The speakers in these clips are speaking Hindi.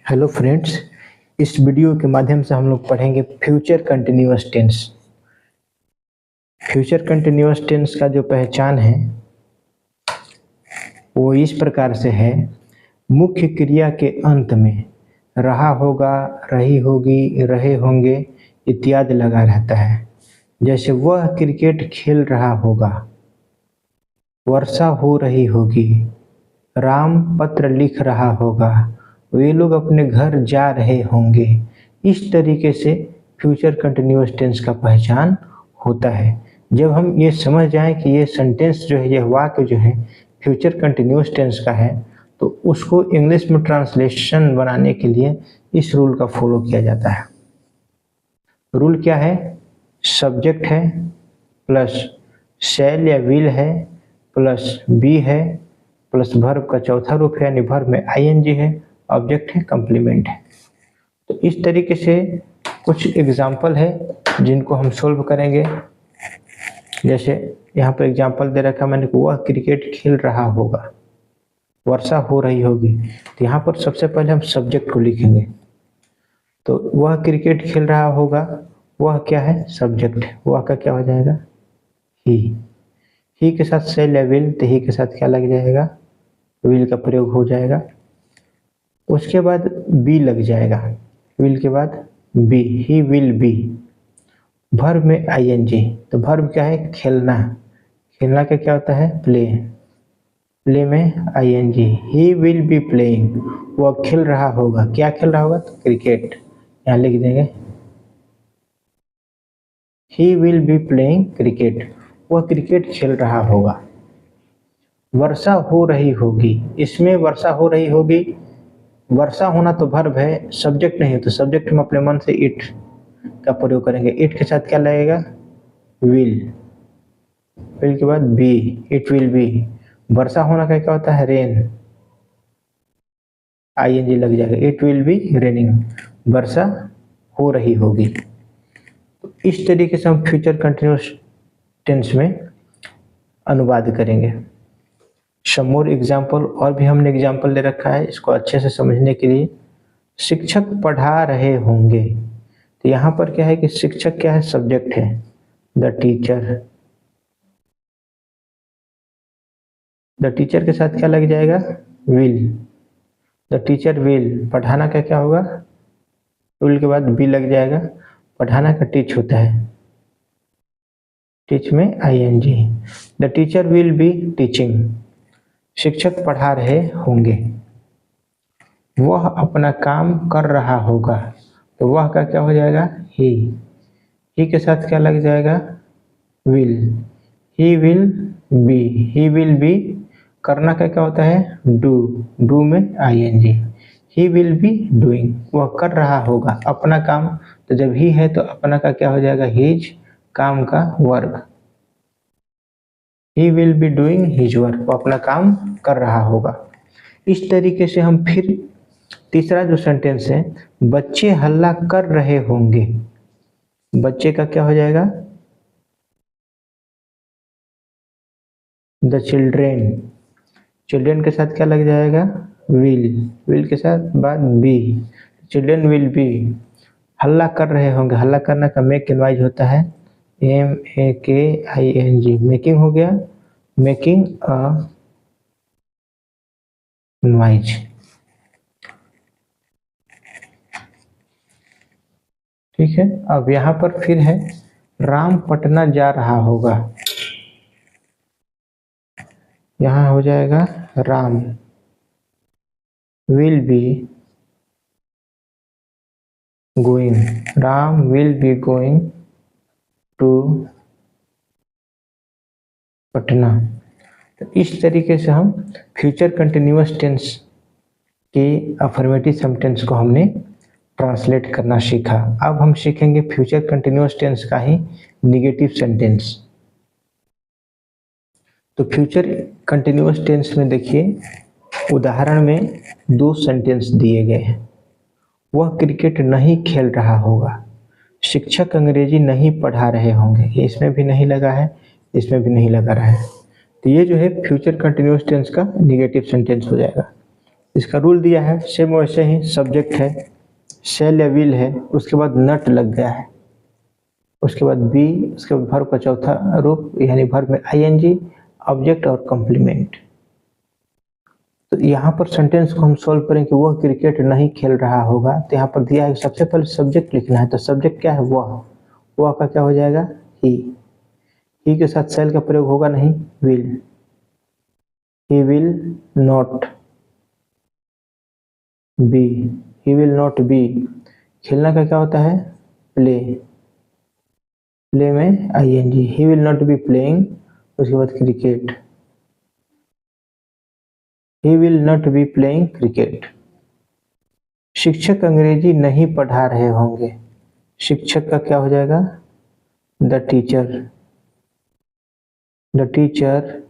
हेलो फ्रेंड्स, इस वीडियो के माध्यम से हम लोग पढ़ेंगे future continuous tense. Future continuous tense का जो पहचान है वो इस प्रकार से है। मुख्य क्रिया के अंत में रहा होगा, रही होगी, रहे होंगे इत्यादि लगा रहता है। जैसे वह क्रिकेट खेल रहा होगा, वर्षा हो रही होगी, राम पत्र लिख रहा होगा, वे लोग अपने घर जा रहे होंगे। इस तरीके से फ्यूचर कंटिन्यूअस टेंस का पहचान होता है। जब हम ये समझ जाएं कि ये सेंटेंस जो है, यह वाक्य जो है फ्यूचर कंटिन्यूअस टेंस का है, तो उसको इंग्लिश में ट्रांसलेशन बनाने के लिए इस रूल का फॉलो किया जाता है। रूल क्या है? सब्जेक्ट है प्लस शैल या विल है प्लस बी है प्लस वर्ब का चौथा रूप है, यानी वर्ब में आईएनजी है, ऑब्जेक्ट है, कंप्लीमेंट है। तो इस तरीके से कुछ एग्जाम्पल है जिनको हम सोल्व करेंगे। जैसे यहाँ पर एग्जाम्पल दे रखा मैंने, वह क्रिकेट खेल रहा होगा, वर्षा हो रही होगी। तो यहाँ पर सबसे पहले हम सब्जेक्ट को लिखेंगे। तो वह क्रिकेट खेल रहा होगा, वह क्या है? सब्जेक्ट। वह का क्या हो जाएगा? ही के साथ शैल या विल, तो ही के साथ क्या लग जाएगा? विल का प्रयोग हो जाएगा। उसके बाद बी लग जाएगा, विल के बाद be, he will be. Verb में आईएनजी, तो वर्ब क्या है? खेलना। खेलना का क्या होता है? प्ले। प्ले में I N G, he will be playing. वह खेल रहा होगा, क्या खेल रहा होगा? तो क्रिकेट। यहाँ लिख देंगे ही विल बी प्लेइंग क्रिकेट, वह क्रिकेट खेल रहा होगा। वर्षा हो रही होगी, इसमें वर्षा हो रही होगी, वर्षा होना तो वर्ब है, सब्जेक्ट नहीं, तो सब्जेक्ट हम अपने मन से इट का प्रयोग करेंगे। इट के साथ क्या लगेगा? विल। विल के बाद बी, इट विल बी। वर्षा होना का क्या होता है? रेन, आईएनजी लग जाएगा, इट विल बी रेनिंग, वर्षा हो रही होगी। तो इस तरीके से हम फ्यूचर कंटिन्यूअस टेंस में अनुवाद करेंगे। सम मोर एग्जाम्पल, और भी हमने एग्जाम्पल ले रखा है इसको अच्छे से समझने के लिए। शिक्षक पढ़ा रहे होंगे, तो यहाँ पर क्या है कि शिक्षक क्या है? सब्जेक्ट है, द टीचर। द टीचर के साथ क्या लग जाएगा? विल। The teacher will. पढ़ाना का क्या होगा? विल के बाद बी लग जाएगा। पढ़ाना का टीच होता है, टीच में I N G. The teacher will be teaching, शिक्षक पढ़ा रहे होंगे। वह अपना काम कर रहा होगा, तो वह का क्या हो जाएगा? ही के साथ क्या लग जाएगा? Will. He will be, he will be. करना का क्या होता है? डू, डू में I N G. He will be doing, वह कर रहा होगा अपना काम। तो जब ही है तो अपना का क्या हो जाएगा? हिज, काम का वर्ग। ही will be doing his work, वो अपना काम कर रहा होगा। इस तरीके से हम फिर तीसरा जो सेंटेंस है, बच्चे हल्ला कर रहे होंगे, बच्चे का क्या हो जाएगा? The children. चिल्ड्रेन के साथ क्या लग जाएगा? विल। विल के साथ बाद बी, चिल्ड्रेन विल बी। हल्ला कर रहे होंगे, हल्ला करना का मेक नॉइज होता है, MAKING, मेकिंग हो गया, मेकिंग अ नॉइज। ठीक है। अब यहाँ पर फिर है, राम पटना जा रहा होगा, यहाँ हो जाएगा Ram will be going, Ram will be going to Patna. तो इस तरीके से हम फ्यूचर कंटिन्यूअस टेंस के अफर्मेटिव सेंटेंस को हमने ट्रांसलेट करना सीखा। अब हम सीखेंगे फ्यूचर कंटिन्यूअस टेंस का ही निगेटिव सेंटेंस। तो फ्यूचर कंटिन्यूअस टेंस में देखिए, उदाहरण में दो सेंटेंस दिए गए हैं। वह क्रिकेट नहीं खेल रहा होगा, शिक्षक अंग्रेजी नहीं पढ़ा रहे होंगे। ये इसमें भी नहीं लगा है, इसमें भी नहीं लगा रहा है। तो ये जो है फ्यूचर कंटिन्यूअस टेंस का निगेटिव सेंटेंस हो जाएगा। इसका रूल दिया है सेम वैसे ही, सब्जेक्ट है शैल या विल है, उसके बाद नट लग गया है, उसके बाद बी, उसके बाद वर्ब का चौथा रूप यानी वर्ब में आईएनजी, ऑब्जेक्ट और कॉम्प्लीमेंट। तो यहाँ पर सेंटेंस को हम सॉल्व करें कि वह क्रिकेट नहीं खेल रहा होगा, तो यहाँ पर दिया है सबसे पहले सब्जेक्ट लिखना है, तो सब्जेक्ट क्या है वह का क्या हो जाएगा ही के साथ शैल का प्रयोग होगा नहीं, will, he will not be, he will not be. खेलना का क्या होता है, प्ले, प्ले में I N G, he will not be playing, उसके बाद cricket, he will not be playing cricket. शिक्षक अंग्रेजी नहीं पढ़ा रहे होंगे, शिक्षक का क्या हो जाएगा, the teacher, the teacher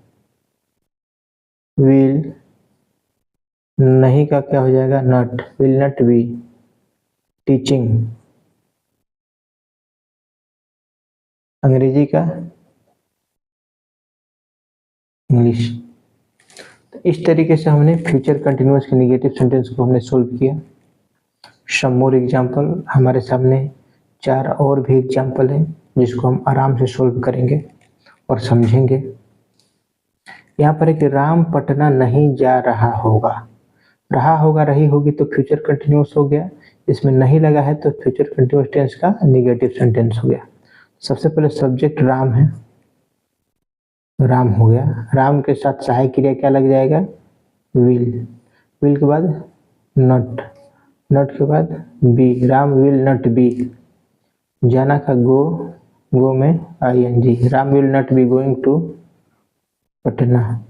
will, नहीं का क्या हो जाएगा, not, will not be teaching अंग्रेजी का इंग्लिश। तो इस तरीके से हमने फ्यूचर कंटिन्यूअस के नेगेटिव सेंटेंस को हमने सोल्व किया। सम मोर एग्जाम्पल, हमारे सामने 4 और भी एग्जाम्पल हैं जिसको हम आराम से सोल्व करेंगे और समझेंगे। यहाँ पर है कि राम पटना नहीं जा रहा होगा, रही होगी तो फ्यूचर कंटिन्यूअस हो गया, इसमें नहीं लगा है तो फ्यूचर कंटिन्यूअस टेंस का नेगेटिव सेंटेंस हो गया। सबसे पहले सब्जेक्ट राम है, राम हो गया, राम के साथ सहायक क्रिया क्या लग जाएगा, विल, विल के बाद नॉट, नॉट के बाद be, Ram will not be, जाना का गो, गो में I N G, Ram will not be going to Patna.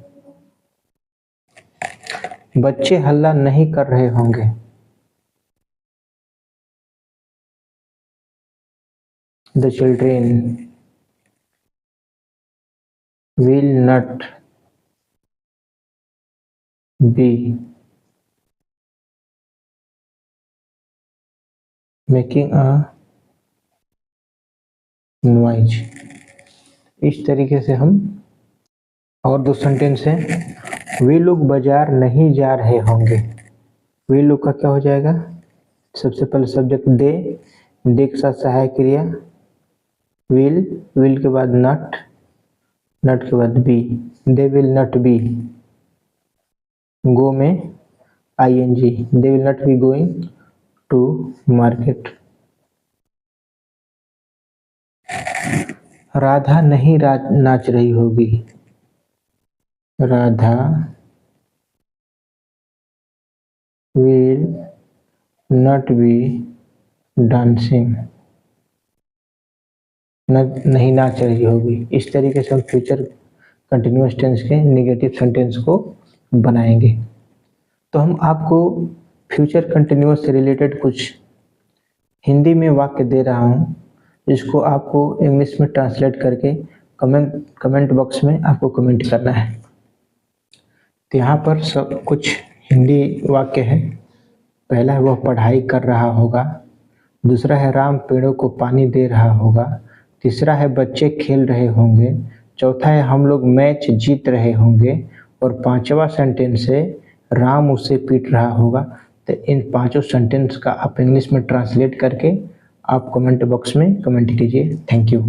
बच्चे हल्ला नहीं कर रहे होंगे, the children will not be making a noise. इस तरीके से हम, और 2 सेंटेंस हैं, वे लोग बाजार नहीं जा रहे होंगे, वे लोग का क्या हो जाएगा, सबसे पहले सब्जेक्ट दे, दे के साथ सहायक क्रिया विल, विल के बाद नॉट, नॉट के बाद be, they will not be, go में I N G, they will not be going to market. Radha नहीं नाच रही होगी, Radha will not be dancing, नहीं नाच रही होगी। इस तरीके से हम फ्यूचर कंटिन्यूअस टेंस के नेगेटिव सेंटेंस को बनाएंगे। तो हम आपको फ्यूचर कंटिन्यूअस से रिलेटेड कुछ हिंदी में वाक्य दे रहा हूँ, जिसको आपको इंग्लिश में ट्रांसलेट करके कमेंट बॉक्स में आपको कमेंट करना है। तो यहाँ पर सब कुछ हिंदी वाक्य है। पहला है वह पढ़ाई कर रहा होगा, दूसरा है राम पेड़ों को पानी दे रहा होगा, तीसरा है बच्चे खेल रहे होंगे, चौथा है हम लोग मैच जीत रहे होंगे, और 5वां सेंटेंस है राम उसे पीट रहा होगा। तो इन 5 सेंटेंस का आप इंग्लिश में ट्रांसलेट करके आप कमेंट बॉक्स में कमेंट कीजिए। Thank you.